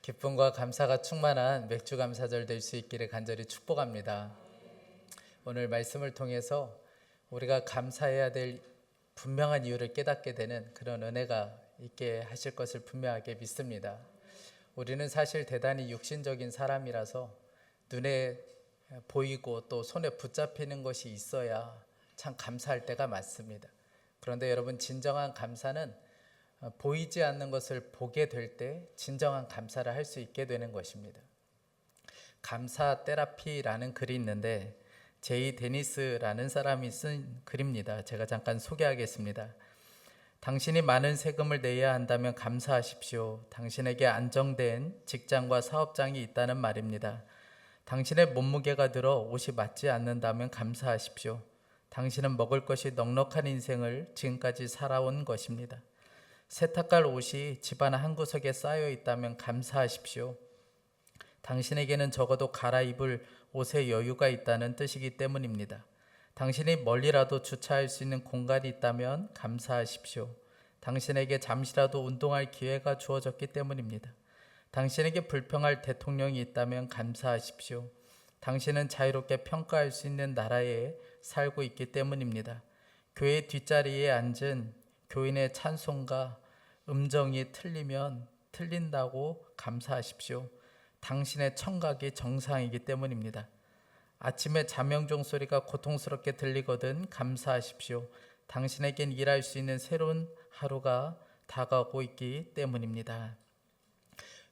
기쁨과 감사가 충만한 맥주 감사절 될 수 있기를 간절히 축복합니다. 오늘 말씀을 통해서 우리가 감사해야 될 분명한 이유를 깨닫게 되는 그런 은혜가 있게 하실 것을 분명하게 믿습니다. 우리는 사실 대단히 육신적인 사람이라서 눈에 보이고 또 손에 붙잡히는 것이 있어야 참 감사할 때가 많습니다. 그런데 여러분, 진정한 감사는 보이지 않는 것을 보게 될 때 진정한 감사를 할 수 있게 되는 것입니다. 감사 테라피라는 글이 있는데 제이 데니스라는 사람이 쓴 글입니다. 제가 잠깐 소개하겠습니다. 당신이 많은 세금을 내야 한다면 감사하십시오. 당신에게 안정된 직장과 사업장이 있다는 말입니다. 당신의 몸무게가 들어 옷이 맞지 않는다면 감사하십시오. 당신은 먹을 것이 넉넉한 인생을 지금까지 살아온 것입니다. 세탁할 옷이 집안 한 구석에 쌓여 있다면 감사하십시오. 당신에게는 적어도 갈아입을 옷의 여유가 있다는 뜻이기 때문입니다. 당신이 멀리라도 주차할 수 있는 공간이 있다면 감사하십시오. 당신에게 잠시라도 운동할 기회가 주어졌기 때문입니다. 당신에게 불평할 대통령이 있다면 감사하십시오. 당신은 자유롭게 평가할 수 있는 나라에 살고 있기 때문입니다. 교회 뒷자리에 앉은 교인의 찬송가 음정이 틀리면 틀린다고 감사하십시오. 당신의 청각이 정상이기 때문입니다. 아침에 자명종 소리가 고통스럽게 들리거든 감사하십시오. 당신에겐 일할 수 있는 새로운 하루가 다가오고 있기 때문입니다.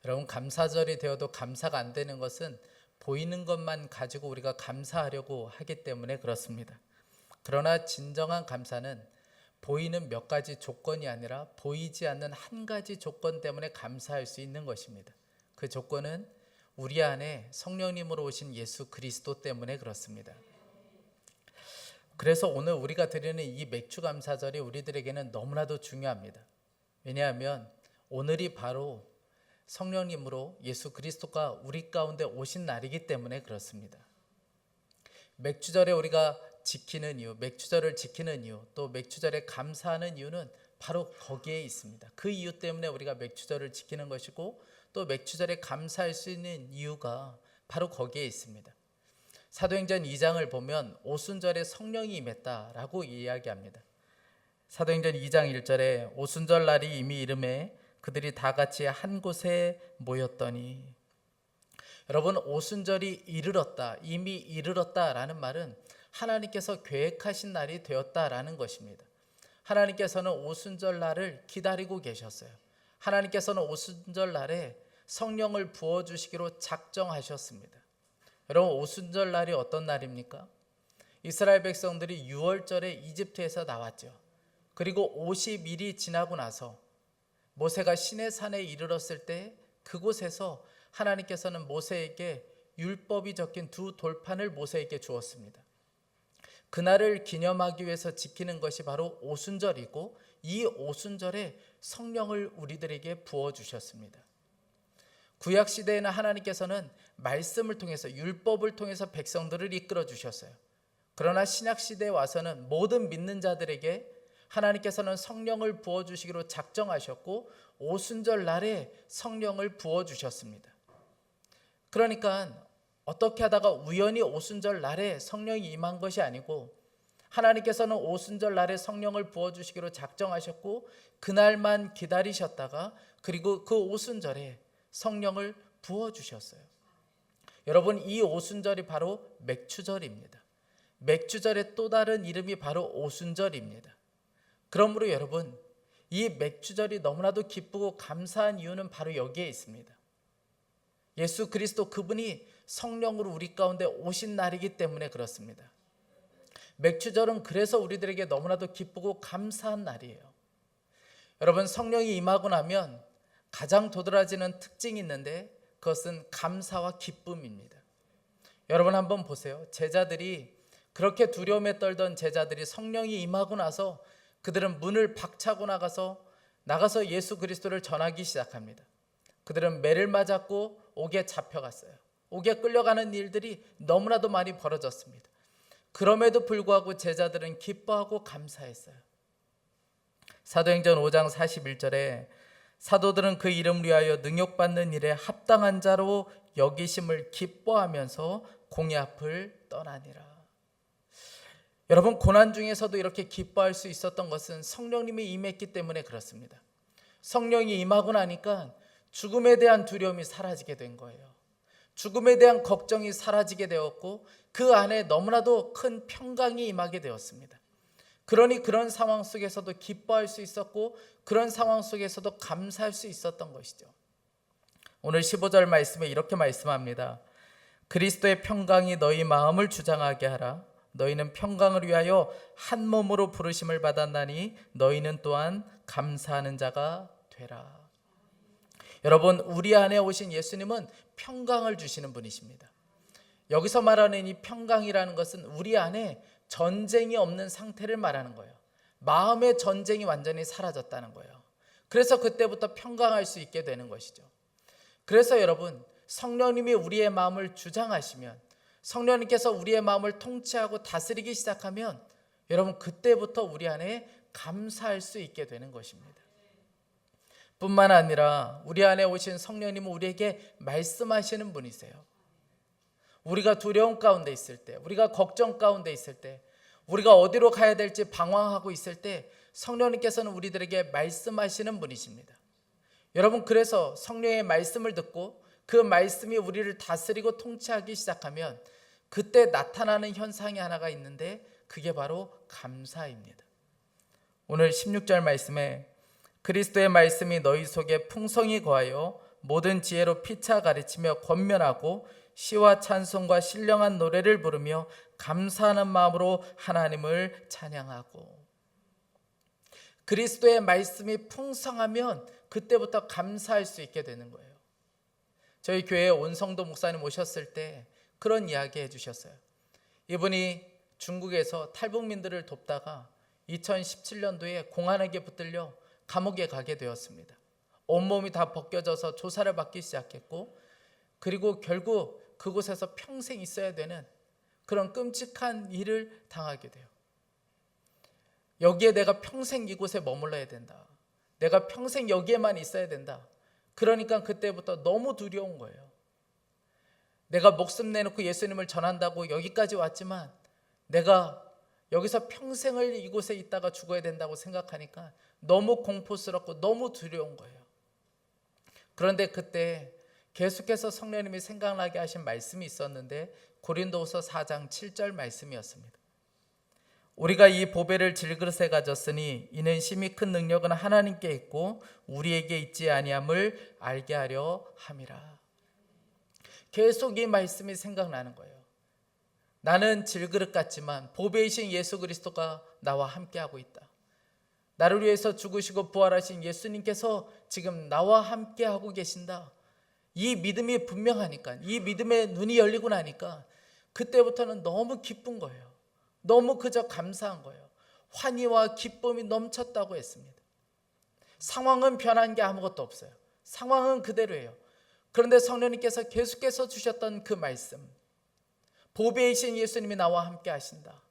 여러분, 감사절이 되어도 감사가 안 되는 것은 보이는 것만 가지고 우리가 감사하려고 하기 때문에 그렇습니다. 그러나 진정한 감사는 보이는 몇 가지 조건이 아니라 보이지 않는 한 가지 조건 때문에 감사할 수 있는 것입니다. 그 조건은 우리 안에 성령님으로 오신 예수 그리스도 때문에 그렇습니다. 그래서 오늘 우리가 드리는 이 맥주 감사절이 우리들에게는 너무나도 중요합니다. 왜냐하면 오늘이 바로 성령님으로 예수 그리스도가 우리 가운데 오신 날이기 때문에 그렇습니다. 맥주절에 우리가 지키는 이유, 맥주절을 지키는 이유, 또 맥주절에 감사하는 이유는 바로 거기에 있습니다. 그 이유 때문에 우리가 맥주절을 지키는 것이고 또 맥주절에 감사할 수 있는 이유가 바로 거기에 있습니다. 사도행전 2장을 보면 오순절에 성령이 임했다라고 이야기합니다. 사도행전 2장 1절에 오순절 날이 이미 이름에 그들이 다 같이 한 곳에 모였더니, 여러분, 오순절이 이르렀다, 이미 이르렀다라는 말은 하나님께서 계획하신 날이 되었다라는 것입니다. 하나님께서는 오순절 날을 기다리고 계셨어요. 하나님께서는 오순절 날에 성령을 부어주시기로 작정하셨습니다. 여러분, 오순절 날이 어떤 날입니까? 이스라엘 백성들이 6월절에 이집트에서 나왔죠. 그리고 50일이 지나고 나서 모세가 시내산에 이르렀을 때 그곳에서 하나님께서는 모세에게 율법이 적힌 두 돌판을 모세에게 주었습니다. 그날을 기념하기 위해서 지키는 것이 바로 오순절이고 이 오순절에 성령을 우리들에게 부어주셨습니다. 구약시대에는 하나님께서는 말씀을 통해서 율법을 통해서 백성들을 이끌어 주셨어요. 그러나 신약시대에 와서는 모든 믿는 자들에게 하나님께서는 성령을 부어주시기로 작정하셨고 오순절 날에 성령을 부어주셨습니다. 그러니까 어떻게 하다가 우연히 오순절 날에 성령이 임한 것이 아니고 하나님께서는 오순절 날에 성령을 부어주시기로 작정하셨고 그날만 기다리셨다가 그리고 그 오순절에 성령을 부어주셨어요. 여러분, 이 오순절이 바로 맥주절입니다. 맥주절의 또 다른 이름이 바로 오순절입니다. 그러므로 여러분, 이 맥주절이 너무나도 기쁘고 감사한 이유는 바로 여기에 있습니다. 예수 그리스도 그분이 성령으로 우리 가운데 오신 날이기 때문에 그렇습니다. 맥주절은 그래서 우리들에게 너무나도 기쁘고 감사한 날이에요. 여러분, 성령이 임하고 나면 가장 도드라지는 특징이 있는데 그것은 감사와 기쁨입니다. 여러분 한번 보세요. 제자들이 그렇게 두려움에 떨던 제자들이 성령이 임하고 나서 그들은 문을 박차고 나가서 예수 그리스도를 전하기 시작합니다. 그들은 매를 맞았고 옥에 잡혀갔어요. 옥에 끌려가는 일들이 너무나도 많이 벌어졌습니다. 그럼에도 불구하고 제자들은 기뻐하고 감사했어요. 사도행전 5장 41절에 사도들은 그 이름을 위하여 능욕받는 일에 합당한 자로 여기심을 기뻐하면서 공의 앞을 떠나니라. 여러분, 고난 중에서도 이렇게 기뻐할 수 있었던 것은 성령님이 임했기 때문에 그렇습니다. 성령이 임하고 나니까 죽음에 대한 두려움이 사라지게 된 거예요. 죽음에 대한 걱정이 사라지게 되었고 그 안에 너무나도 큰 평강이 임하게 되었습니다. 그러니 그런 상황 속에서도 기뻐할 수 있었고 그런 상황 속에서도 감사할 수 있었던 것이죠. 오늘 15절 말씀에 이렇게 말씀합니다. 그리스도의 평강이 너희 마음을 주장하게 하라. 너희는 평강을 위하여 한 몸으로 부르심을 받았나니 너희는 또한 감사하는 자가 되라. 여러분, 우리 안에 오신 예수님은 평강을 주시는 분이십니다. 여기서 말하는 이 평강이라는 것은 우리 안에 전쟁이 없는 상태를 말하는 거예요. 마음의 전쟁이 완전히 사라졌다는 거예요. 그래서 그때부터 평강할 수 있게 되는 것이죠. 그래서 여러분, 성령님이 우리의 마음을 주장하시면, 성령님께서 우리의 마음을 통치하고 다스리기 시작하면 여러분, 그때부터 우리 안에 감사할 수 있게 되는 것입니다. 뿐만 아니라 우리 안에 오신 성령님은 우리에게 말씀하시는 분이세요. 우리가 두려움 가운데 있을 때, 우리가 걱정 가운데 있을 때, 우리가 어디로 가야 될지 방황하고 있을 때 성령님께서는 우리들에게 말씀하시는 분이십니다. 여러분, 그래서 성령의 말씀을 듣고 그 말씀이 우리를 다스리고 통치하기 시작하면 그때 나타나는 현상이 하나가 있는데 그게 바로 감사입니다. 오늘 16절 말씀에 그리스도의 말씀이 너희 속에 풍성히 거하여 모든 지혜로 피차 가르치며 권면하고 시와 찬송과 신령한 노래를 부르며 감사하는 마음으로 하나님을 찬양하고. 그리스도의 말씀이 풍성하면 그때부터 감사할 수 있게 되는 거예요. 저희 교회에 온성도 목사님 오셨을 때 그런 이야기 해주셨어요. 이분이 중국에서 탈북민들을 돕다가 2017년도에 공안에게 붙들려 감옥에 가게 되었습니다. 온몸이 다 벗겨져서 조사를 받기 시작했고, 그리고 결국 그곳에서 평생 있어야 되는 그런 끔찍한 일을 당하게 돼요. 여기에 내가 평생 이곳에 머물러야 된다. 내가 평생 여기에만 있어야 된다. 그러니까 그때부터 너무 두려운 거예요. 내가 목숨 내놓고 예수님을 전한다고 여기까지 왔지만 내가 여기서 평생을 이곳에 있다가 죽어야 된다고 생각하니까 너무 공포스럽고 너무 두려운 거예요. 그런데 그때 계속해서 성령님이 생각나게 하신 말씀이 있었는데 고린도후서 4장 7절 말씀이었습니다. 우리가 이 보배를 질그릇에 가졌으니 이는 심히 큰 능력은 하나님께 있고 우리에게 있지 아니함을 알게 하려 함이라. 계속 이 말씀이 생각나는 거예요. 나는 질그릇 같지만 보배이신 예수 그리스도가 나와 함께하고 있다. 나를 위해서 죽으시고 부활하신 예수님께서 지금 나와 함께하고 계신다. 이 믿음이 분명하니까, 이 믿음의 눈이 열리고 나니까 그때부터는 너무 기쁜 거예요. 너무 그저 감사한 거예요. 환희와 기쁨이 넘쳤다고 했습니다. 상황은 변한 게 아무것도 없어요. 상황은 그대로예요. 그런데 성령님께서 계속해서 주셨던 그 말씀, 보배이신 예수님이 나와 함께 하신다.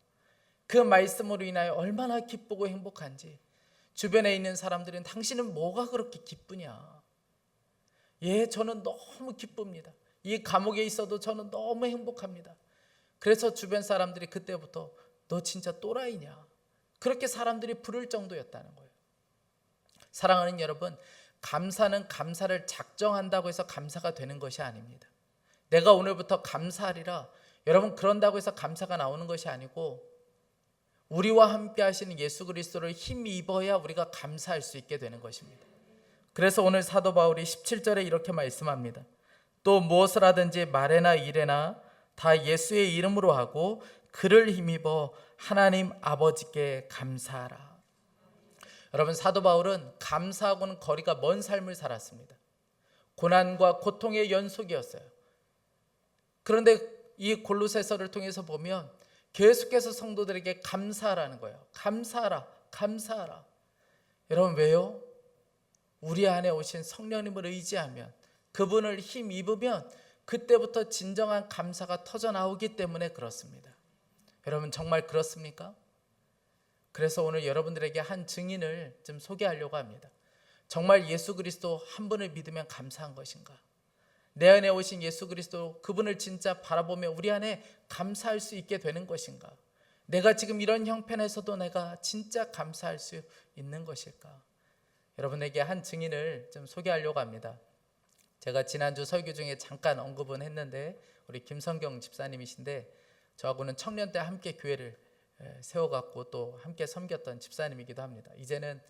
그 말씀으로 인하여 얼마나 기쁘고 행복한지 주변에 있는 사람들은 당신은 뭐가 그렇게 기쁘냐? 예, 저는 너무 기쁩니다. 이 감옥에 있어도 저는 너무 행복합니다. 그래서 주변 사람들이 그때부터 너 진짜 또라이냐? 그렇게 사람들이 부를 정도였다는 거예요. 사랑하는 여러분, 감사는 감사를 작정한다고 해서 감사가 되는 것이 아닙니다. 내가 오늘부터 감사하리라, 여러분 그런다고 해서 감사가 나오는 것이 아니고 우리와 함께 하시는 예수 그리스도를 힘입어야 우리가 감사할 수 있게 되는 것입니다. 그래서 오늘 사도 바울이 17절에 이렇게 말씀합니다. 또 무엇을 하든지 말에나 일에나 다 예수의 이름으로 하고 그를 힘입어 하나님 아버지께 감사하라. 여러분, 사도 바울은 감사하고는 거리가 먼 삶을 살았습니다. 고난과 고통의 연속이었어요. 그런데 이 골로새서를 통해서 보면 계속해서 성도들에게 감사하라는 거예요. 감사하라, 감사하라. 여러분, 왜요? 우리 안에 오신 성령님을 의지하면, 그분을 힘입으면 그때부터 진정한 감사가 터져 나오기 때문에 그렇습니다. 여러분, 정말 그렇습니까? 그래서 오늘 여러분들에게 한 증인을 좀 소개하려고 합니다. 정말 예수 그리스도 한 분을 믿으면 감사한 것인가? 내 안에 오신 예수 그리스도 그분을 진짜 바라보며 우리 안에 감사할 수 있게 되는 것인가? 내가 지금 이런 형편에서도 내가 진짜 감사할 수 있는 것일까? 여러분에게 한 증인을 좀 소개하려고 합니다. 제가 지난주 설교 중에 잠깐 언급은 했는데 우리 김성경 집사님이신데 저하고는 청년 때 함께 교회를 세워갖고 또 함께 섬겼던 집사님이기도 합니다. 이제는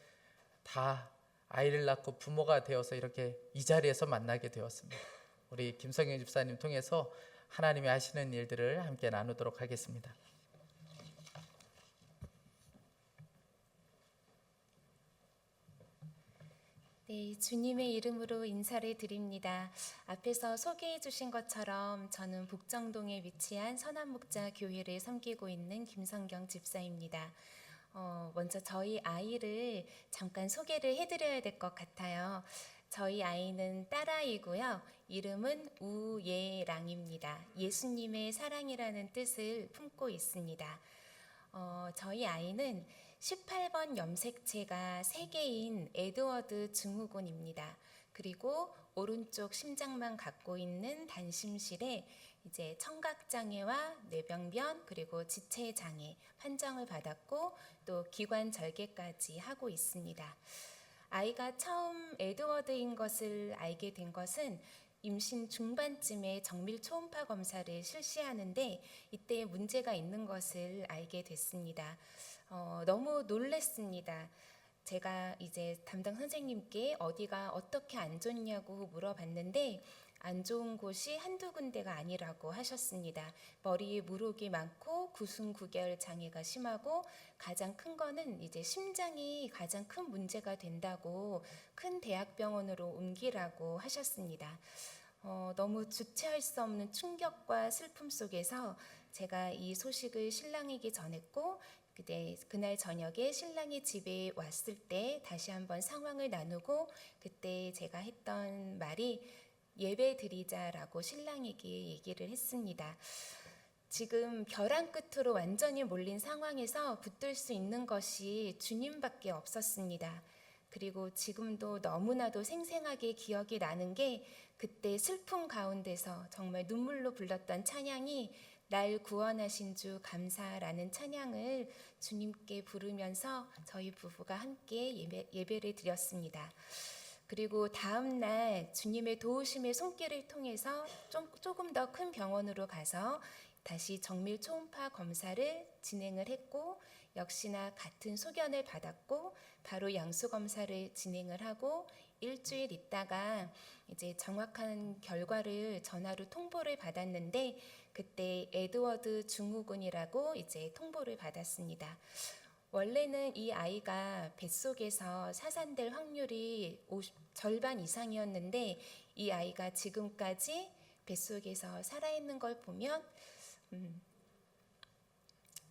다 아이를 낳고 부모가 되어서 이렇게 이 자리에서 만나게 되었습니다. 우리 김성경 집사님 통해서 하나님이 하시는 일들을 함께 나누도록 하겠습니다. 네, 주님의 이름으로 인사를 드립니다. 앞에서 소개해 주신 것처럼 저는 북정동에 위치한 선한목자 교회를 섬기고 있는 김성경 집사입니다. 먼저 저희 아이를 잠깐 소개를 해드려야 될 것 같아요. 저희 아이는 딸아이고요. 이름은 우예랑입니다. 예수님의 사랑이라는 뜻을 품고 있습니다. 저희 아이는 18번 염색체가 3개인 에드워드 증후군입니다. 그리고 오른쪽 심장만 갖고 있는 단심실에 이제 청각장애와 뇌병변 그리고 지체장애 판정을 받았고 또 기관절개까지 하고 있습니다. 아이가 처음 에드워드인 것을 알게 된 것은 임신 중반쯤에 정밀 초음파 검사를 실시하는데 이때 문제가 있는 것을 알게 됐습니다. 너무 놀랐습니다. 제가 이제 담당 선생님께 어디가 어떻게 안 좋냐고 물어봤는데 안 좋은 곳이 한두 군데가 아니라고 하셨습니다. 머리에 물혹이 많고 구순구결 장애가 심하고 가장 큰 거는 이제 심장이 가장 큰 문제가 된다고 큰 대학병원으로 옮기라고 하셨습니다. 너무 주체할 수 없는 충격과 슬픔 속에서 제가 이 소식을 신랑에게 전했고 그날 저녁에 신랑이 집에 왔을 때 다시 한번 상황을 나누고 그때 제가 했던 말이 예배 드리자라고 신랑에게 얘기를 했습니다. 지금 벼랑 끝으로 완전히 몰린 상황에서 붙들 수 있는 것이 주님밖에 없었습니다. 그리고 지금도 너무나도 생생하게 기억이 나는 게 그때 슬픔 가운데서 정말 눈물로 불렀던 찬양이 날 구원하신 주 감사라는 찬양을 주님께 부르면서 저희 부부가 함께 예배를 드렸습니다. 그리고 다음 날 주님의 도우심의 손길을 통해서 조금 더 큰 병원으로 가서 다시 정밀 초음파 검사를 진행을 했고 역시나 같은 소견을 받았고 바로 양수 검사를 진행을 하고 일주일 있다가 이제 정확한 결과를 전화로 통보를 받았는데 그때 에드워드 증후군이라고 이제 통보를 받았습니다. 원래는 이 아이가 뱃속에서 사산될 확률이 절반 이상이었는데 이 아이가 지금까지 뱃속에서 살아있는 걸 보면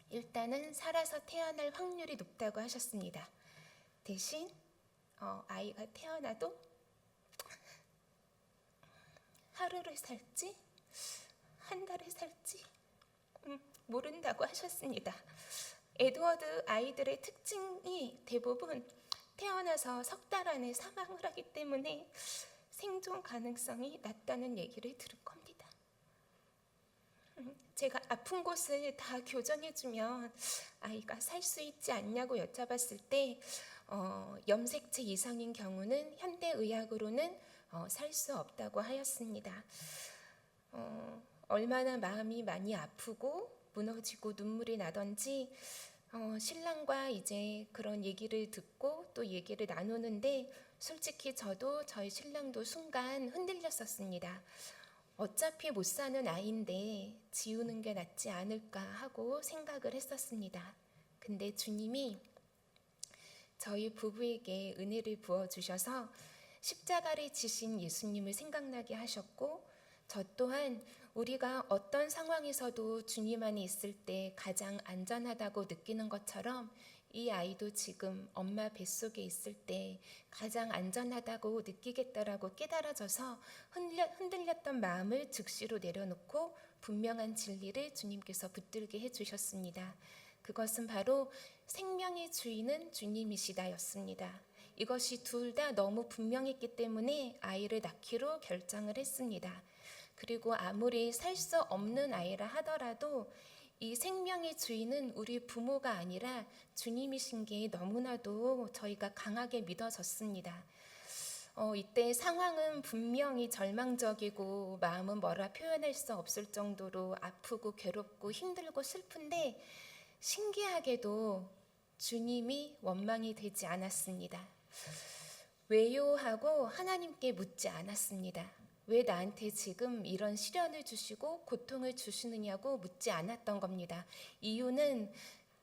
일단은 살아서 태어날 확률이 높다고 하셨습니다. 대신 아이가 태어나도 하루를 살지 한 달을 살지 모른다고 하셨습니다. 에드워드 아이들의 특징이 대부분 태어나서 석 달 안에 사망을 하기 때문에 생존 가능성이 낮다는 얘기를 들은 겁니다. 제가 아픈 곳을 다 교정해주면 아이가 살 수 있지 않냐고 여쭤봤을 때 염색체 이상인 경우는 현대의학으로는 살 수 없다고 하였습니다. 얼마나 마음이 많이 아프고 무너지고 눈물이 나던지 신랑과 이제 그런 얘기를 듣고 또 얘기를 나누는데 솔직히 저도 저희 신랑도 순간 흔들렸었습니다. 어차피 못 사는 아이인데 지우는 게 낫지 않을까 하고 생각을 했었습니다. 근데 주님이 저희 부부에게 은혜를 부어주셔서 십자가를 지신 예수님을 생각나게 하셨고 저 또한 우리가 어떤 상황에서도 주님 안에 있을 때 가장 안전하다고 느끼는 것처럼 이 아이도 지금 엄마 뱃속에 있을 때 가장 안전하다고 느끼겠다라고 깨달아져서 흔들렸던 마음을 즉시로 내려놓고 분명한 진리를 주님께서 붙들게 해주셨습니다. 그것은 바로 생명의 주인은 주님이시다였습니다. 이것이 둘 다 너무 분명했기 때문에 아이를 낳기로 결정을 했습니다. 그리고 아무리 살 수 없는 아이라 하더라도 이 생명의 주인은 우리 부모가 아니라 주님이신 게 너무나도 저희가 강하게 믿어졌습니다. 이때 상황은 분명히 절망적이고 마음은 뭐라 표현할 수 없을 정도로 아프고 괴롭고 힘들고 슬픈데 신기하게도 주님이 원망이 되지 않았습니다. 왜요? 하고 하나님께 묻지 않았습니다. 왜 나한테 지금 이런 시련을 주시고 고통을 주시느냐고 묻지 않았던 겁니다. 이유는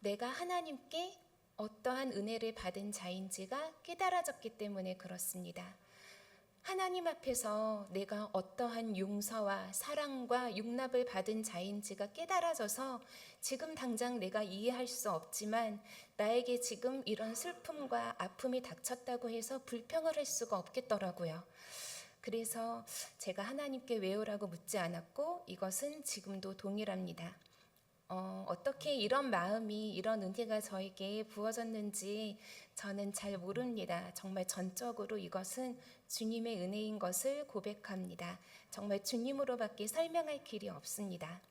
내가 하나님께 어떠한 은혜를 받은 자인지가 깨달아졌기 때문에 그렇습니다. 하나님 앞에서 내가 어떠한 용서와 사랑과 용납을 받은 자인지가 깨달아져서 지금 당장 내가 이해할 수 없지만 나에게 지금 이런 슬픔과 아픔이 닥쳤다고 해서 불평을 할 수가 없겠더라고요. 그래서 제가 하나님께 왜요라고 묻지 않았고 이것은 지금도 동일합니다. 어떻게 이런 마음이 이런 은혜가 저에게 부어졌는지 저는 잘 모릅니다. 정말 전적으로 이것은 주님의 은혜인 것을 고백합니다. 정말 주님으로밖에 설명할 길이 없습니다.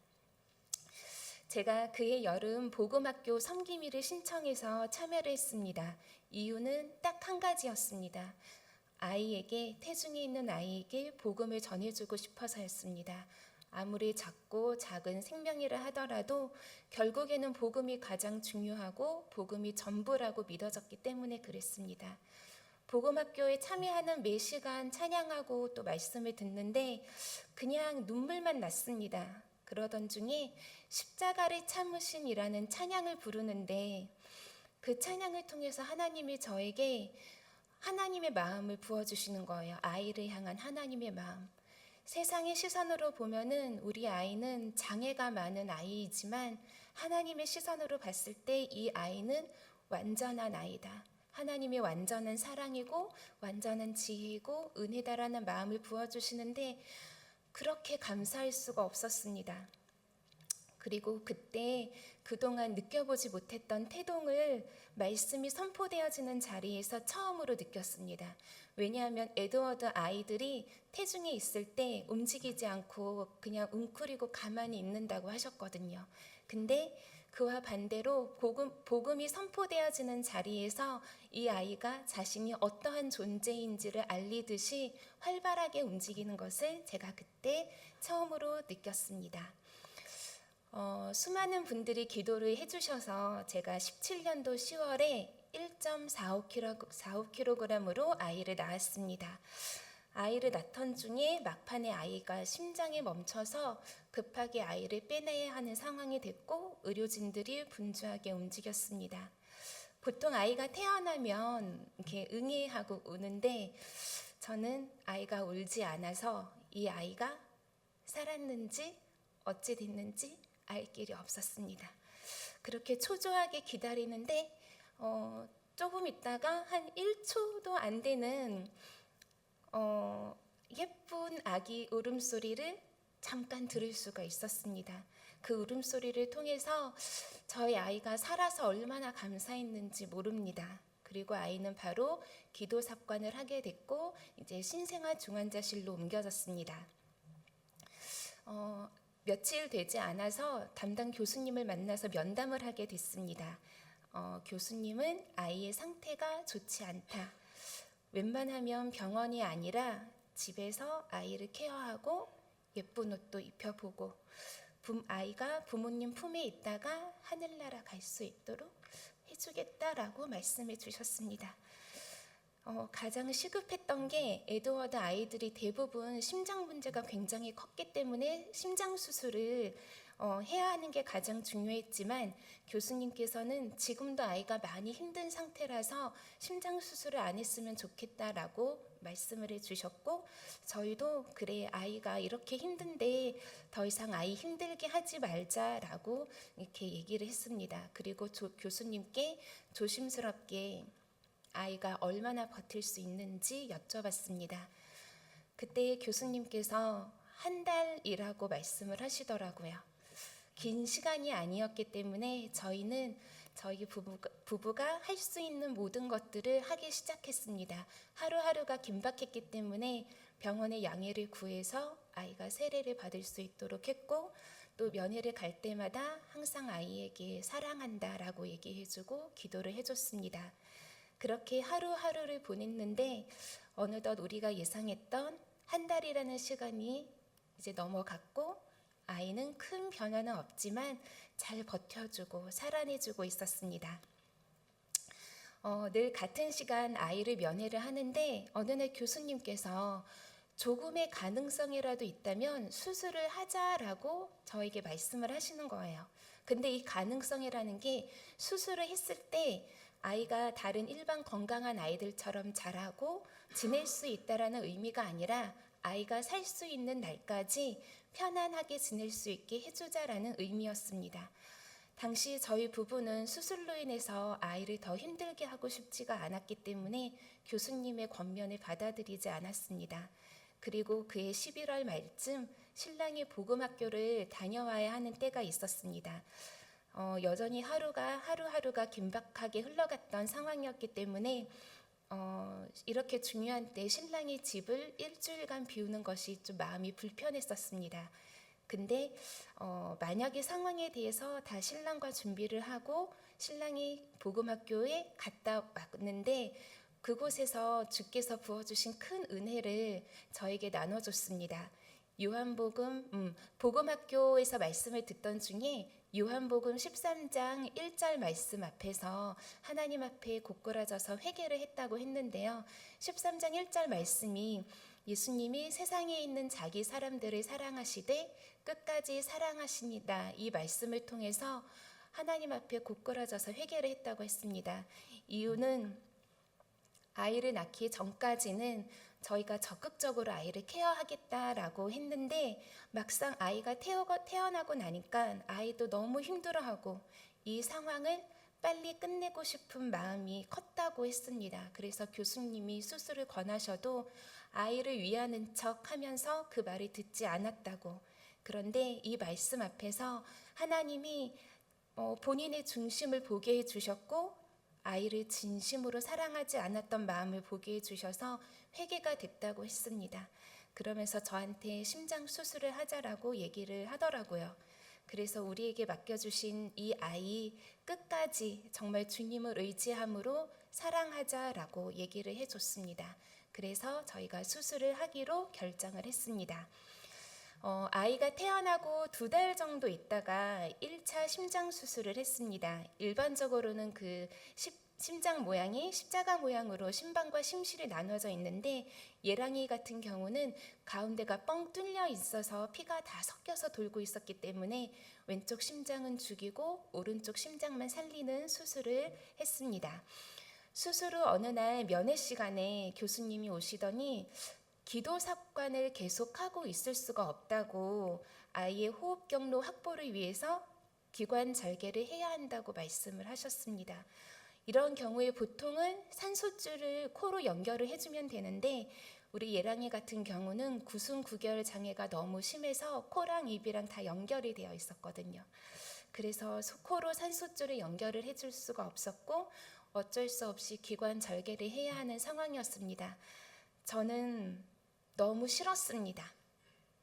제가 그해 여름 복음학교 섬김일을 신청해서 참여를 했습니다. 이유는 딱 한 가지였습니다. 아이에게, 태중에 있는 아이에게 복음을 전해주고 싶어서였습니다. 아무리 작고 작은 생명이라 하더라도 결국에는 복음이 가장 중요하고 복음이 전부라고 믿어졌기 때문에 그랬습니다. 복음학교에 참여하는 매 시간 찬양하고 또 말씀을 듣는데 그냥 눈물만 났습니다. 그러던 중에 십자가를 참으신이라는 찬양을 부르는데 그 찬양을 통해서 하나님이 저에게 하나님의 마음을 부어주시는 거예요. 아이를 향한 하나님의 마음. 세상의 시선으로 보면은 우리 아이는 장애가 많은 아이이지만 하나님의 시선으로 봤을 때 이 아이는 완전한 아이다. 하나님의 완전한 사랑이고 완전한 지혜이고 은혜다라는 마음을 부어주시는데 그렇게 감사할 수가 없었습니다. 그리고 그때 그동안 느껴보지 못했던 태동을 말씀이 선포되어지는 자리에서 처음으로 느꼈습니다. 왜냐하면 에드워드 아이들이 태중에 있을 때 움직이지 않고 그냥 웅크리고 가만히 있는다고 하셨거든요. 근데 그와 반대로 복음이 선포되어지는 자리에서 이 아이가 자신이 어떠한 존재인지를 알리듯이 활발하게 움직이는 것을 제가 그때 처음으로 느꼈습니다. 수많은 분들이 기도를 해주셔서 제가 17년도 10월에 1.45kg으로 아이를 낳았습니다. 아이를 낳던 중에 막판에 아이가 심장이 멈춰서 급하게 아이를 빼내야 하는 상황이 됐고 의료진들이 분주하게 움직였습니다. 보통 아이가 태어나면 이렇게 응애하고 우는데 저는 아이가 울지 않아서 이 아이가 살았는지 어찌 됐는지 알 길이 없었습니다. 그렇게 초조하게 기다리는데 조금 있다가 한 1초도 안 되는 예쁜 아기 울음소리를 잠깐 들을 수가 있었습니다. 그 울음소리를 통해서 저희 아이가 살아서 얼마나 감사했는지 모릅니다. 그리고 아이는 바로 기도 삽관을 하게 됐고 이제 신생아 중환자실로 옮겨졌습니다. 며칠 되지 않아서 담당 교수님을 만나서 면담을 하게 됐습니다. 교수님은 아이의 상태가 좋지 않다. 웬만하면 병원이 아니라 집에서 아이를 케어하고 예쁜 옷도 입혀보고 아이가 부모님 품에 있다가 하늘나라 갈 수 있도록 해주겠다라고 말씀해 주셨습니다. 가장 시급했던 게 에드워드 아이들이 대부분 심장 문제가 굉장히 컸기 때문에 심장 수술을 해야 하는 게 가장 중요했지만 교수님께서는 지금도 아이가 많이 힘든 상태라서 심장 수술을 안 했으면 좋겠다라고 말씀을 해주셨고 저희도 그래 아이가 이렇게 힘든데 더 이상 아이 힘들게 하지 말자라고 이렇게 얘기를 했습니다. 그리고 교수님께 조심스럽게 아이가 얼마나 버틸 수 있는지 여쭤봤습니다. 그때 교수님께서 한 달이라고 말씀을 하시더라고요. 긴 시간이 아니었기 때문에 저희는 저희 부부가 할 수 있는 모든 것들을 하기 시작했습니다. 하루하루가 긴박했기 때문에 병원에 양해를 구해서 아이가 세례를 받을 수 있도록 했고, 또 면회를 갈 때마다 항상 아이에게 사랑한다라고 얘기해주고 기도를 해줬습니다. 그렇게 하루하루를 보냈는데 어느덧 우리가 예상했던 한 달이라는 시간이 이제 넘어갔고, 아이는 큰 변화는 없지만 잘 버텨주고 살아내주고 있었습니다. 늘 같은 시간 아이를 면회를 하는데 어느 날 교수님께서 조금의 가능성이라도 있다면 수술을 하자라고 저에게 말씀을 하시는 거예요. 근데 이 가능성이라는 게 수술을 했을 때 아이가 다른 일반 건강한 아이들처럼 자라고 지낼 수 있다라는 의미가 아니라 아이가 살 수 있는 날까지 편안하게 지낼 수 있게 해주자라는 의미였습니다. 당시 저희 부부는 수술로 인해서 아이를 더 힘들게 하고 싶지가 않았기 때문에 교수님의 권면을 받아들이지 않았습니다. 그리고 그해 11월 말쯤 신랑이 복음학교를 다녀와야 하는 때가 있었습니다. 여전히 하루하루가 긴박하게 흘러갔던 상황이었기 때문에 이렇게 중요한 때 신랑이 집을 일주일간 비우는 것이 좀 마음이 불편했었습니다. 근데 만약의 상황에 대해서 다 신랑과 준비를 하고 신랑이 복음학교에 갔다 왔는데 그곳에서 주께서 부어주신 큰 은혜를 저에게 나눠줬습니다. 복음학교에서 말씀을 듣던 중에 요한복음 13장 1절 말씀 앞에서 하나님 앞에 고꾸라져서 회개를 했다고 했는데요. 13장 1절 말씀이 예수님이 세상에 있는 자기 사람들을 사랑하시되 끝까지 사랑하십니다. 이 말씀을 통해서 하나님 앞에 고꾸라져서 회개를 했다고 했습니다. 이유는 아이를 낳기 전까지는 저희가 적극적으로 아이를 케어하겠다라고 했는데 막상 아이가 태어나고 나니까 아이도 너무 힘들어하고 이 상황을 빨리 끝내고 싶은 마음이 컸다고 했습니다. 그래서 교수님이 수술을 권하셔도 아이를 위하는 척 하면서 그 말을 듣지 않았다고. 그런데 이 말씀 앞에서 하나님이 본인의 중심을 보게 해주셨고 아이를 진심으로 사랑하지 않았던 마음을 보게 해주셔서 회개가 됐다고 했습니다. 그러면서 저한테 심장 수술을 하자라고 얘기를 하더라고요. 그래서 우리에게 맡겨주신 이 아이 끝까지 정말 주님을 의지함으로 사랑하자라고 얘기를 해줬습니다. 그래서 저희가 수술을 하기로 결정을 했습니다. 아이가 태어나고 2달 정도 있다가 1차 심장 수술을 했습니다. 일반적으로는 그 심장 모양이 십자가 모양으로 심방과 심실이 나눠져 있는데 예랑이 같은 경우는 가운데가 뻥 뚫려 있어서 피가 다 섞여서 돌고 있었기 때문에 왼쪽 심장은 죽이고 오른쪽 심장만 살리는 수술을 했습니다. 수술 후 어느 날 면회 시간에 교수님이 오시더니 기도 습관을 계속하고 있을 수가 없다고 아이의 호흡 경로 확보를 위해서 기관 절개를 해야 한다고 말씀을 하셨습니다. 이런 경우에 보통은 산소줄을 코로 연결을 해주면 되는데 우리 예랑이 같은 경우는 구순구결 장애가 너무 심해서 코랑 입이랑 다 연결이 되어 있었거든요. 그래서 코로 산소줄을 연결을 해줄 수가 없었고 어쩔 수 없이 기관 절개를 해야 하는 상황이었습니다. 저는 너무 싫었습니다.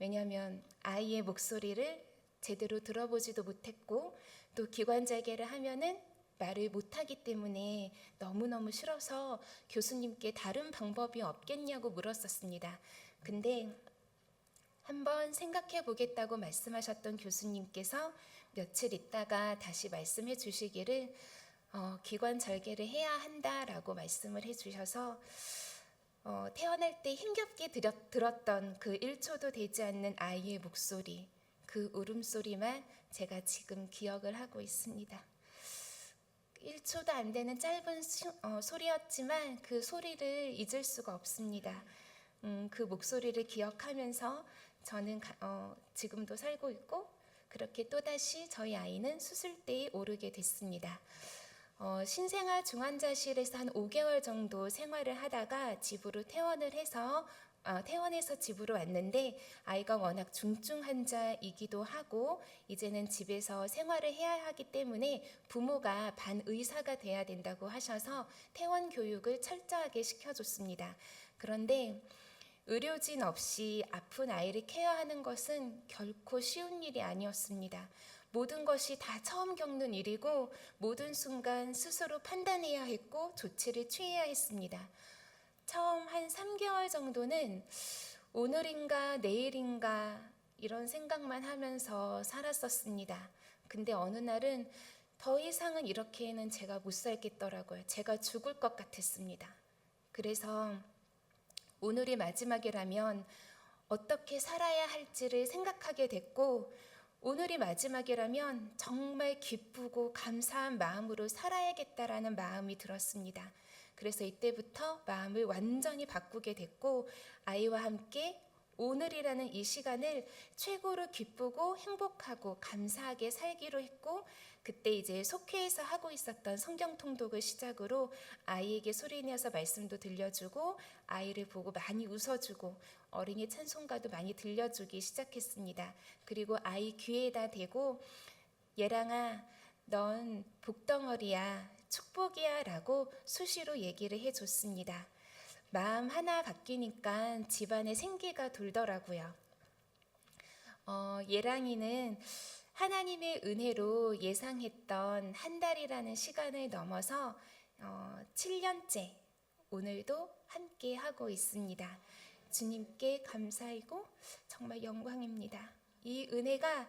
왜냐하면 아이의 목소리를 제대로 들어보지도 못했고 또 기관 절개를 하면은 말을 못하기 때문에 너무너무 싫어서 교수님께 다른 방법이 없겠냐고 물었었습니다. 근데 한번 생각해 보겠다고 말씀하셨던 교수님께서 며칠 있다가 다시 말씀해 주시기를 기관 절개를 해야 한다라고 말씀을 해주셔서 태어날 때 힘겹게 들었던 그 1초도 되지 않는 아이의 목소리, 그 울음소리만 제가 지금 기억을 하고 있습니다. 1초도 안 되는 짧은 소리였지만 그 소리를 잊을 수가 없습니다. 그 목소리를 기억하면서 저는 지금도 살고 있고 그렇게 또다시 저희 아이는 수술대에 오르게 됐습니다. 신생아 중환자실에서 한 5개월 정도 생활을 하다가 집으로 퇴원을 해서 퇴원해서 집으로 왔는데 아이가 워낙 중증 환자이기도 하고 이제는 집에서 생활을 해야 하기 때문에 부모가 반의사가 돼야 된다고 하셔서 퇴원 교육을 철저하게 시켜줬습니다. 그런데 의료진 없이 아픈 아이를 케어하는 것은 결코 쉬운 일이 아니었습니다. 모든 것이 다 처음 겪는 일이고 모든 순간 스스로 판단해야 했고 조치를 취해야 했습니다. 처음 한 3개월 정도는 오늘인가 내일인가 이런 생각만 하면서 살았었습니다. 근데 어느 날은 더 이상은 이렇게는 제가 못 살겠더라고요. 제가 죽을 것 같았습니다. 그래서 오늘이 마지막이라면 어떻게 살아야 할지를 생각하게 됐고, 오늘이 마지막이라면 정말 기쁘고 감사한 마음으로 살아야겠다라는 마음이 들었습니다. 그래서 이때부터 마음을 완전히 바꾸게 됐고, 아이와 함께 오늘이라는 이 시간을 최고로 기쁘고 행복하고 감사하게 살기로 했고, 그때 이제 속회에서 하고 있었던 성경 통독을 시작으로 아이에게 소리내어서 말씀도 들려주고 아이를 보고 많이 웃어주고 어린이 찬송가도 많이 들려주기 시작했습니다. 그리고 아이 귀에다 대고 얘랑아 넌 복덩어리야 축복이야 라고 수시로 얘기를 해줬습니다. 마음 하나 바뀌니까 집안에 생기가 돌더라고요. 예랑이는 하나님의 은혜로 예상했던 한 달이라는 시간을 넘어서 7년째 오늘도 함께 하고 있습니다. 주님께 감사이고 정말 영광입니다. 이 은혜가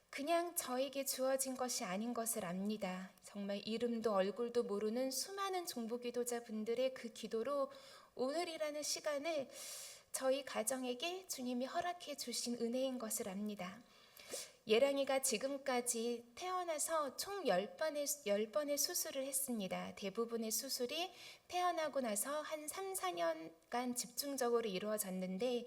그냥 저에게 주어진 것이 아닌 것을 압니다. 정말 이름도 얼굴도 모르는 수많은 중보기도자분들의 그 기도로 오늘이라는 시간을 저희 가정에게 주님이 허락해 주신 은혜인 것을 압니다. 예랑이가 지금까지 태어나서 총 10번의 수술을 했습니다. 대부분의 수술이 태어나고 나서 한 3, 4년간 집중적으로 이루어졌는데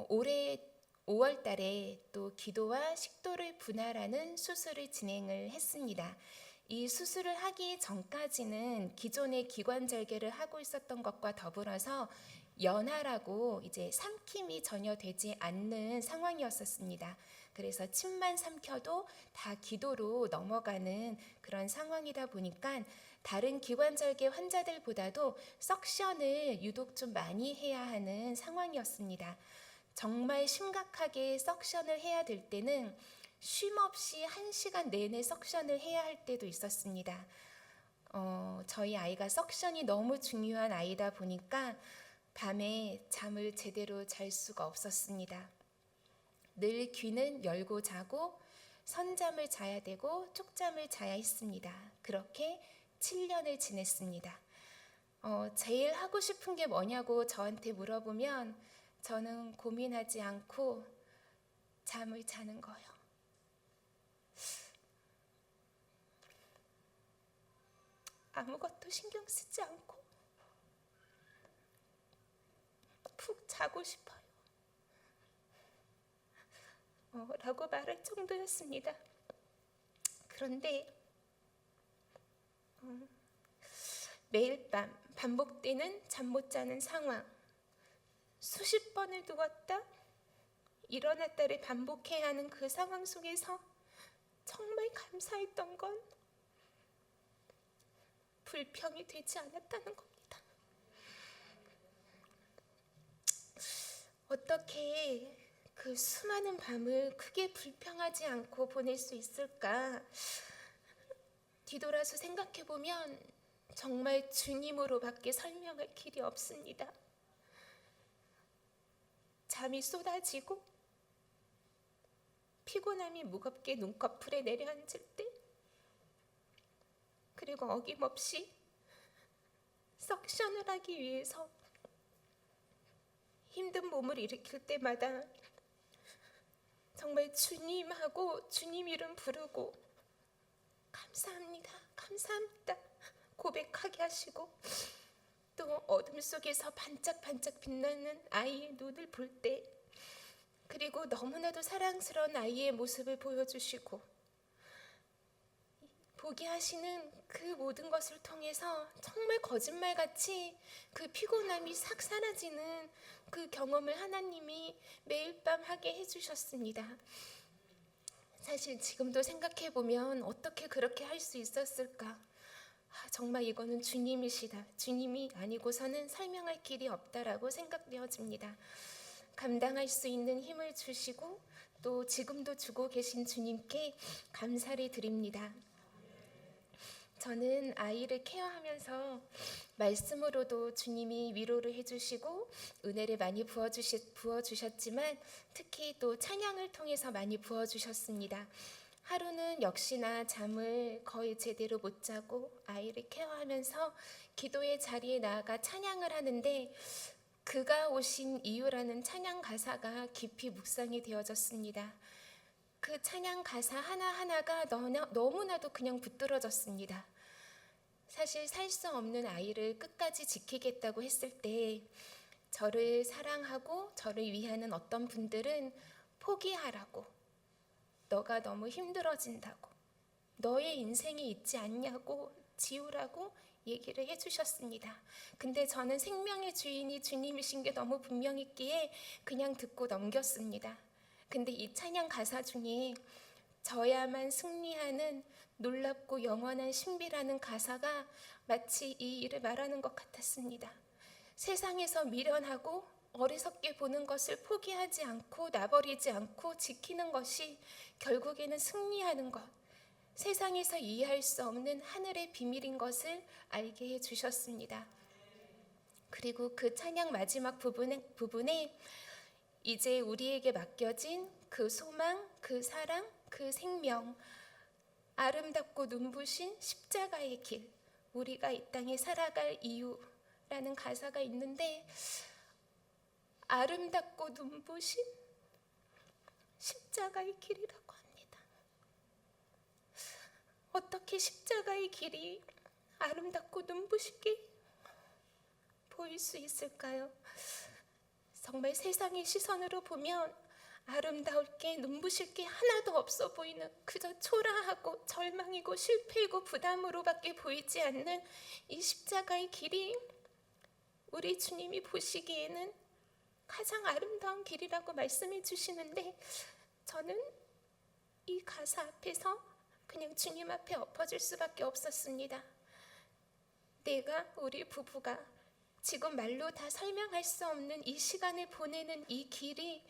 올해 5월 달에 또 기도와 식도를 분할하는 수술을 진행을 했습니다. 이 수술을 하기 전까지는 기존의 기관절개를 하고 있었던 것과 더불어서 연하라고 이제 삼킴이 전혀 되지 않는 상황이었었습니다. 그래서 침만 삼켜도 다 기도로 넘어가는 그런 상황이다 보니까 다른 기관절개 환자들보다도 석션을 유독 좀 많이 해야 하는 상황이었습니다. 정말 심각하게 석션을 해야 될 때는 쉼 없이 1시간 내내 석션을 해야 할 때도 있었습니다. 저희 아이가 석션이 너무 중요한 아이다 보니까 밤에 잠을 제대로 잘 수가 없었습니다. 늘 귀는 열고 자고 선잠을 자야 되고 쪽잠을 자야 했습니다. 그렇게 7년을 지냈습니다. 제일 하고 싶은 게 뭐냐고 저한테 물어보면 저는 고민하지 않고 잠을 자는 거예요. 아무것도 신경 쓰지 않고 푹 자고 싶어요. 라고 말할 정도였습니다. 그런데 매일 밤 반복되는 잠 못 자는 상황, 수십 번을 누웠다 일어났다를 반복해야 하는 그 상황 속에서 정말 감사했던 건 불평이 되지 않았다는 겁니다. 어떻게 그 수많은 밤을 크게 불평하지 않고 보낼 수 있을까? 뒤돌아서 생각해보면 정말 주님으로밖에 설명할 길이 없습니다. 잠이 쏟아지고 피곤함이 무겁게 눈꺼풀에 내려앉을 때, 그리고 어김없이 석션을 하기 위해서 힘든 몸을 일으킬 때마다 정말 주님하고 주님 이름 부르고 감사합니다, 감사합니다 고백하게 하시고, 또 어둠 속에서 반짝반짝 빛나는 아이의 눈을 볼 때, 그리고 너무나도 사랑스러운 아이의 모습을 보여주시고 보게 하시는 그 모든 것을 통해서 정말 거짓말같이 그 피곤함이 싹 사라지는 그 경험을 하나님이 매일 밤 하게 해주셨습니다. 사실 지금도 생각해보면 어떻게 그렇게 할 수 있었을까? 정말 이거는 주님이시다. 주님이 아니고서는 설명할 길이 없다라고 생각되어집니다. 감당할 수 있는 힘을 주시고 또 지금도 주고 계신 주님께 감사를 드립니다. 저는 아이를 케어하면서 말씀으로도 주님이 위로를 해주시고 은혜를 많이 부어주셨지만 특히 또 찬양을 통해서 많이 부어주셨습니다. 하루는 역시나 잠을 거의 제대로 못 자고 아이를 케어하면서 기도의 자리에 나아가 찬양을 하는데 그가 오신 이유라는 찬양 가사가 깊이 묵상이 되어졌습니다. 그 찬양 가사 하나하나가 너무나도 그냥 붙들어졌습니다. 사실 살 수 없는 아이를 끝까지 지키겠다고 했을 때 저를 사랑하고 저를 위하는 어떤 분들은 포기하라고, 너가 너무 힘들어진다고, 너의 인생이 있지 않냐고 지우라고 얘기를 해주셨습니다. 근데 저는 생명의 주인이 주님이신 게 너무 분명했기에 그냥 듣고 넘겼습니다. 근데 이 찬양 가사 중에 저야만 승리하는 놀랍고 영원한 신비라는 가사가 마치 이 일을 말하는 것 같았습니다. 세상에서 미련하고 어리석게 보는 것을 포기하지 않고 놔버리지 않고 지키는 것이 결국에는 승리하는 것, 세상에서 이해할 수 없는 하늘의 비밀인 것을 알게 해주셨습니다. 그리고 그 찬양 마지막 부분에 이제 우리에게 맡겨진 그 소망, 그 사랑, 그 생명, 아름답고 눈부신 십자가의 길, 우리가 이 땅에 살아갈 이유라는 가사가 있는데 아름답고 눈부신 십자가의 길이라고 합니다. 어떻게 십자가의 길이 아름답고 눈부시게 보일 수 있을까요? 정말 세상의 시선으로 보면 아름다울 게 눈부실 게 하나도 없어 보이는 그저 초라하고 절망이고 실패이고 부담으로밖에 보이지 않는 이 십자가의 길이 우리 주님이 보시기에는 가장 아름다운 길이라고 말씀해 주시는데 저는 이 가사 앞에서 그냥 주님 앞에 엎어질 수밖에 없었습니다. 내가, 우리 부부가 지금 말로 다 설명할 수 없는 이 시간을 보내는 이 길이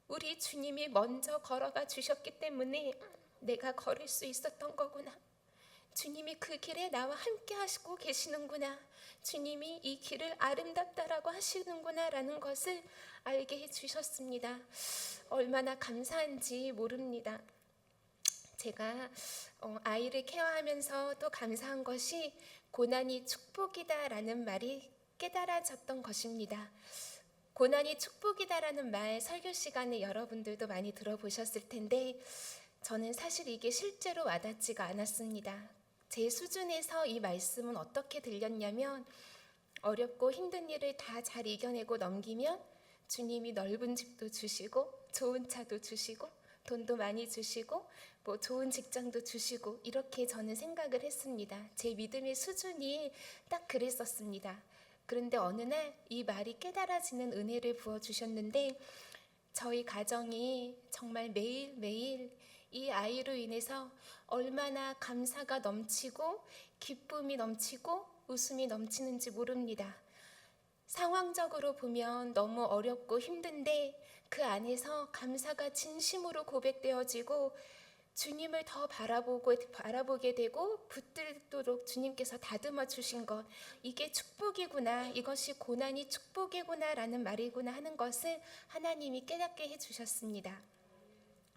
우리 주님이 먼저 걸어가 주셨기 때문에 내가 걸을 수 있었던 거구나. 주님이 그 길에 나와 함께 하시고 계시는구나. 주님이 이 길을 아름답다라고 하시는구나 라는 것을 알게 해주셨습니다. 얼마나 감사한지 모릅니다. 제가 아이를 케어하면서 또 감사한 것이 고난이 축복이다라는 말이 깨달아졌던 것입니다. 고난이 축복이다라는 말 설교 시간에 여러분들도 많이 들어보셨을 텐데 저는 사실 이게 실제로 와닿지가 않았습니다. 제 수준에서 이 말씀은 어떻게 들렸냐면 어렵고 힘든 일을 다 잘 이겨내고 넘기면 주님이 넓은 집도 주시고 좋은 차도 주시고 돈도 많이 주시고 뭐 좋은 직장도 주시고 이렇게 저는 생각을 했습니다. 제 믿음의 수준이 딱 그랬었습니다. 그런데 어느 날 이 말이 깨달아지는 은혜를 부어주셨는데 저희 가정이 정말 매일매일 이 아이로 인해서 얼마나 감사가 넘치고 기쁨이 넘치고 웃음이 넘치는지 모릅니다. 상황적으로 보면 너무 어렵고 힘든데 그 안에서 감사가 진심으로 고백되어지고 주님을 더 바라보게 되고 붙들도록 주님께서 다듬어 주신 것, 이게 축복이구나, 이것이 고난이 축복이구나 라는 말이구나 하는 것을 하나님이 깨닫게 해주셨습니다.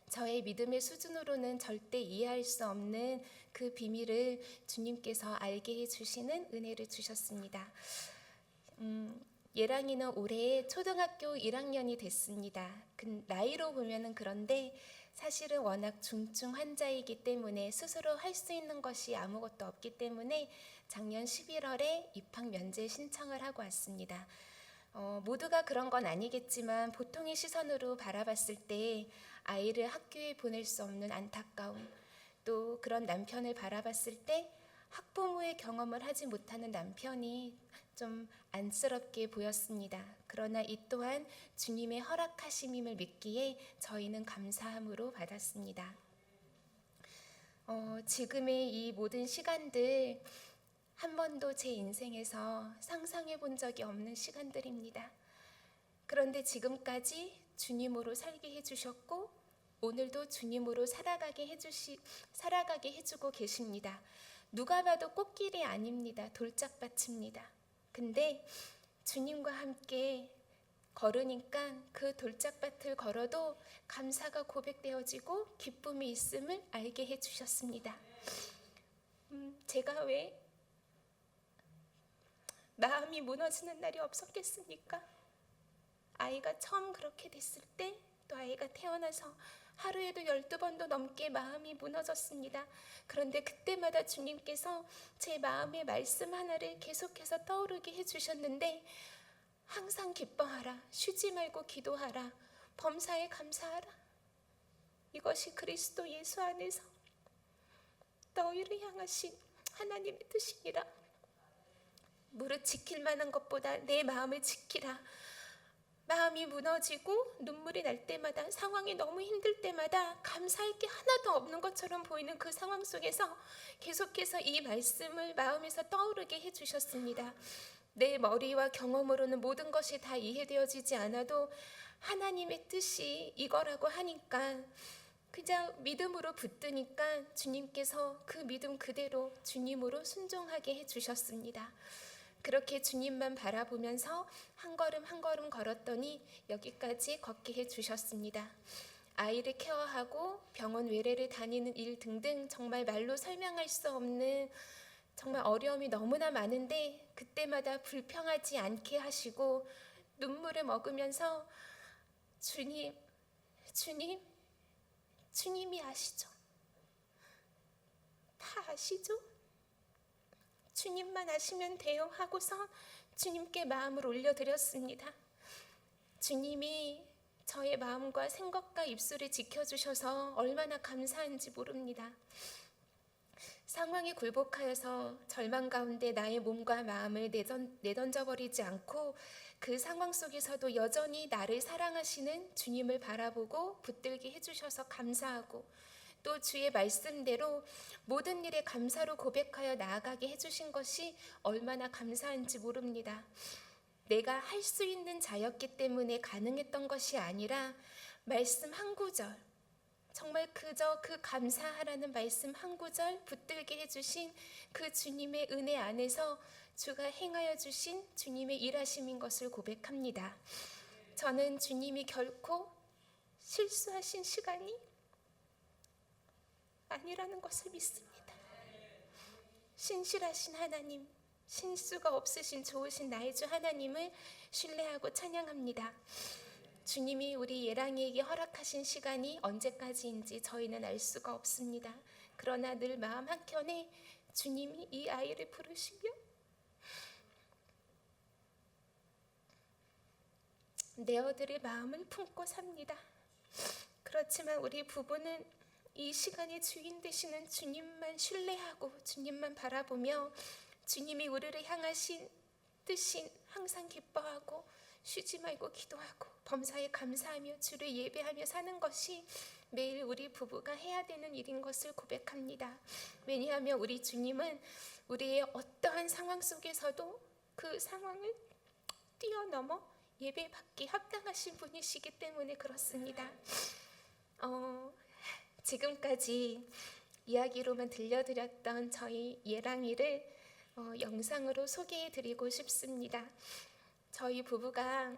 저의 믿음의 수준으로는 절대 이해할 수 없는 그 비밀을 주님께서 알게 해주시는 은혜를 주셨습니다. 예랑이는 올해 초등학교 1학년이 됐습니다. 나이로 보면은 그런데 사실은 워낙 중증 환자이기 때문에 스스로 할 수 있는 것이 아무것도 없기 때문에 작년 11월에 입학 면제 신청을 하고 왔습니다. 모두가 그런 건 아니겠지만 보통의 시선으로 바라봤을 때 아이를 학교에 보낼 수 없는 안타까움, 또 그런 남편을 바라봤을 때 학부모의 경험을 하지 못하는 남편이 좀 안쓰럽게 보였습니다. 그러나 이 또한 주님의 허락하심임을 믿기에 저희는 감사함으로 받았습니다. 지금의 이 모든 시간들 한 번도 제 인생에서 상상해 본 적이 없는 시간들입니다. 그런데 지금까지 주님으로 살게 해주셨고 오늘도 주님으로 살아가게 해주고 계십니다. 누가 봐도 꽃길이 아닙니다. 돌짝밭입니다. 근데 주님과 함께 걸으니까 그 돌짝밭을 걸어도 감사가 고백되어지고 기쁨이 있음을 알게 해주셨습니다. 제가 왜 마음이 무너지는 날이 없었겠습니까? 아이가 처음 그렇게 됐을 때, 또 아이가 태어나서 하루에도 12번도 넘게 마음이 무너졌습니다. 그런데 그때마다 주님께서 제 마음의 말씀 하나를 계속해서 떠오르게 해주셨는데, 항상 기뻐하라, 쉬지 말고 기도하라, 범사에 감사하라. 이것이 그리스도 예수 안에서 너희를 향하신 하나님의 뜻이니라. 무릇 지킬 만한 것보다 내 마음을 지키라. 마음이 무너지고 눈물이 날 때마다, 상황이 너무 힘들 때마다 감사할 게 하나도 없는 것처럼 보이는 그 상황 속에서 계속해서 이 말씀을 마음에서 떠오르게 해주셨습니다. 내 머리와 경험으로는 모든 것이 다 이해되어지지 않아도 하나님의 뜻이 이거라고 하니까 그냥 믿음으로 붙드니까 주님께서 그 믿음 그대로 주님으로 순종하게 해주셨습니다. 그렇게 주님만 바라보면서 한 걸음 한 걸음 걸었더니 여기까지 걷게 해주셨습니다. 아이를 케어하고 병원 외래를 다니는 일 등등 정말 말로 설명할 수 없는 정말 어려움이 너무나 많은데 그때마다 불평하지 않게 하시고 눈물을 먹으면서 주님이 아시죠? 다 아시죠? 주님만 아시면 돼요 하고서 주님께 마음을 올려드렸습니다. 주님이 저의 마음과 생각과 입술을 지켜주셔서 얼마나 감사한지 모릅니다. 상황이 굴복하여서 절망 가운데 나의 몸과 마음을 내던져버리지 않고 그 상황 속에서도 여전히 나를 사랑하시는 주님을 바라보고 붙들게 해주셔서 감사하고, 또 주의 말씀대로 모든 일에 감사로 고백하여 나아가게 해주신 것이 얼마나 감사한지 모릅니다. 내가 할 수 있는 자였기 때문에 가능했던 것이 아니라 말씀 한 구절, 정말 그저 그 감사하라는 말씀 한 구절 붙들게 해주신 그 주님의 은혜 안에서 주가 행하여 주신 주님의 일하심인 것을 고백합니다. 저는 주님이 결코 실수하신 시간이 아니라는 것을 믿습니다. 신실하신 하나님, 실수가 없으신 좋으신 나의 주 하나님을 신뢰하고 찬양합니다. 주님이 우리 예랑이에게 허락하신 시간이 언제까지인지 저희는 알 수가 없습니다. 그러나 늘 마음 한켠에 주님이 이 아이를 부르시며 내어드릴 마음을 품고 삽니다. 그렇지만 우리 부부는 이 시간의 주인 되시는 주님만 신뢰하고 주님만 바라보며 주님이 우리를 향하신 뜻인 항상 기뻐하고 쉬지 말고 기도하고 범사에 감사하며 주를 예배하며 사는 것이 매일 우리 부부가 해야 되는 일인 것을 고백합니다. 왜냐하면 우리 주님은 우리의 어떠한 상황 속에서도 그 상황을 뛰어넘어 예배받기 합당하신 분이시기 때문에 그렇습니다. 지금까지 이야기로만 들려드렸던 저희 예랑이를 영상으로 소개해드리고 싶습니다. 저희 부부가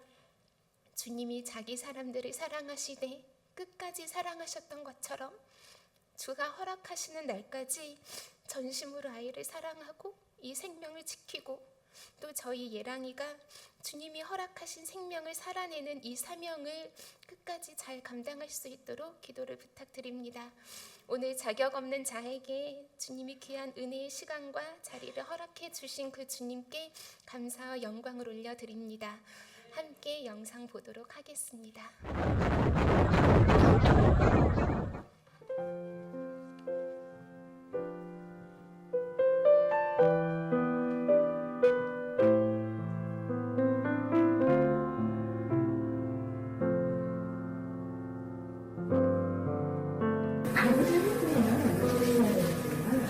주님이 자기 사람들을 사랑하시되 끝까지 사랑하셨던 것처럼 주가 허락하시는 날까지 전심으로 아이를 사랑하고 이 생명을 지키고, 또 저희 예랑이가 주님이 허락하신 생명을 살아내는 이 사명을 끝까지 잘 감당할 수 있도록 기도를 부탁드립니다. 오늘 자격 없는 자에게 주님이 귀한 은혜의 시간과 자리를 허락해 주신 그 주님께 감사와 영광을 올려드립니다. 함께 영상 보도록 하겠습니다.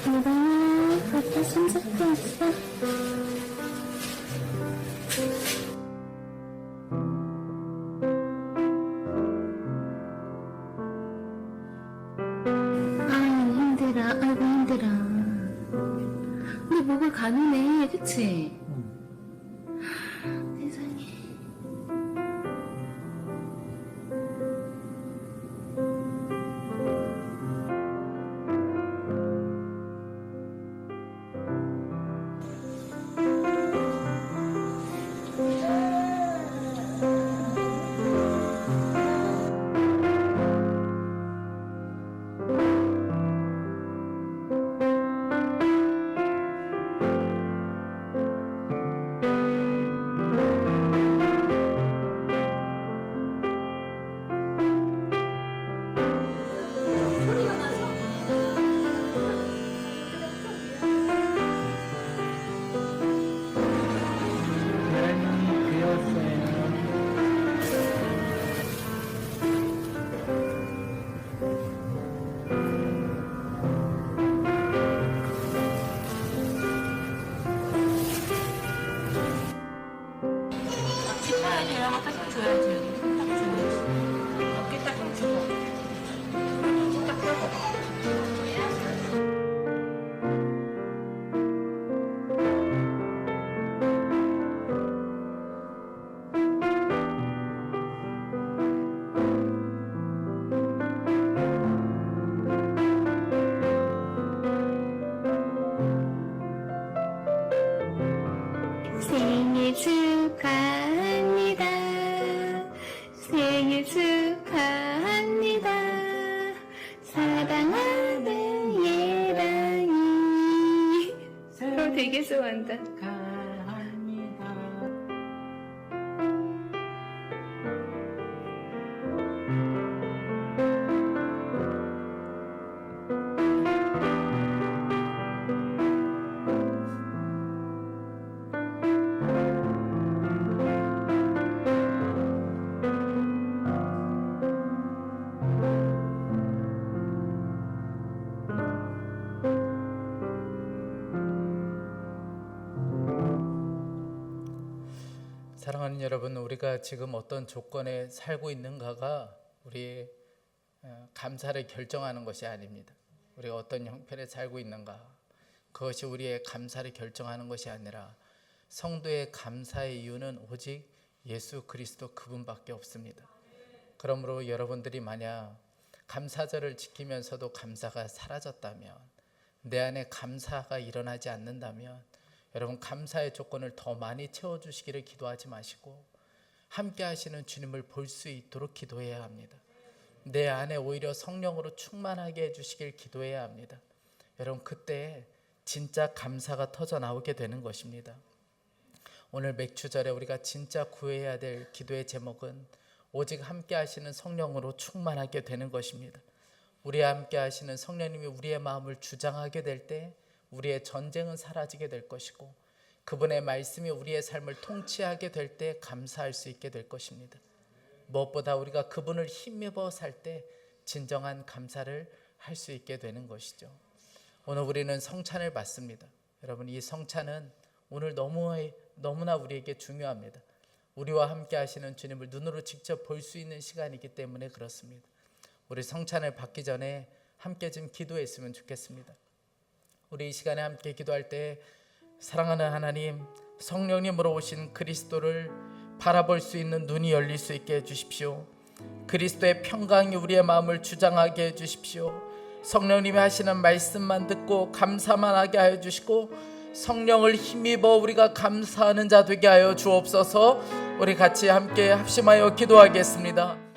이방아, 아빠 손잡고 왔어. 아유, 힘들어. 아이고, 힘들어. 근데 뭐가 가능해, 그치? 세상에. 생일 축하합니다. 생일 축하합니다. 사랑하는 예랑이. 서로 되게 좋아한다. 사랑하는 여러분, 우리가 지금 어떤 조건에 살고 있는가가 우리 감사를 결정하는 것이 아닙니다. 우리가 어떤 형편에 살고 있는가, 그것이 우리의 감사를 결정하는 것이 아니라 성도의 감사의 이유는 오직 예수 그리스도 그분밖에 없습니다. 그러므로 여러분들이 만약 감사절을 지키면서도 감사가 사라졌다면, 내 안에 감사가 일어나지 않는다면, 여러분 감사의 조건을 더 많이 채워주시기를 기도하지 마시고 함께 하시는 주님을 볼 수 있도록 기도해야 합니다. 내 안에 오히려 성령으로 충만하게 해주시길 기도해야 합니다. 여러분 그때 진짜 감사가 터져 나오게 되는 것입니다. 오늘 맥주절에 우리가 진짜 구해야 될 기도의 제목은 오직 함께 하시는 성령으로 충만하게 되는 것입니다. 우리와 함께 하시는 성령님이 우리의 마음을 주장하게 될 때 우리의 전쟁은 사라지게 될 것이고, 그분의 말씀이 우리의 삶을 통치하게 될 때 감사할 수 있게 될 것입니다. 무엇보다 우리가 그분을 힘입어 살 때 진정한 감사를 할 수 있게 되는 것이죠. 오늘 우리는 성찬을 받습니다. 여러분 이 성찬은 오늘 너무나 우리에게 중요합니다. 우리와 함께 하시는 주님을 눈으로 직접 볼 수 있는 시간이기 때문에 그렇습니다. 우리 성찬을 받기 전에 함께 좀 기도했으면 좋겠습니다. 우리 이 시간에 함께 기도할 때 사랑하는 하나님, 성령님으로 오신 그리스도를 바라볼 수 있는 눈이 열릴 수 있게 해주십시오. 그리스도의 평강이 우리의 마음을 주장하게 해주십시오. 성령님이 하시는 말씀만 듣고 감사만 하게 하여 주시고, 성령을 힘입어 우리가 감사하는 자 되게 하여 주옵소서. 우리 같이 함께 합심하여 기도하겠습니다.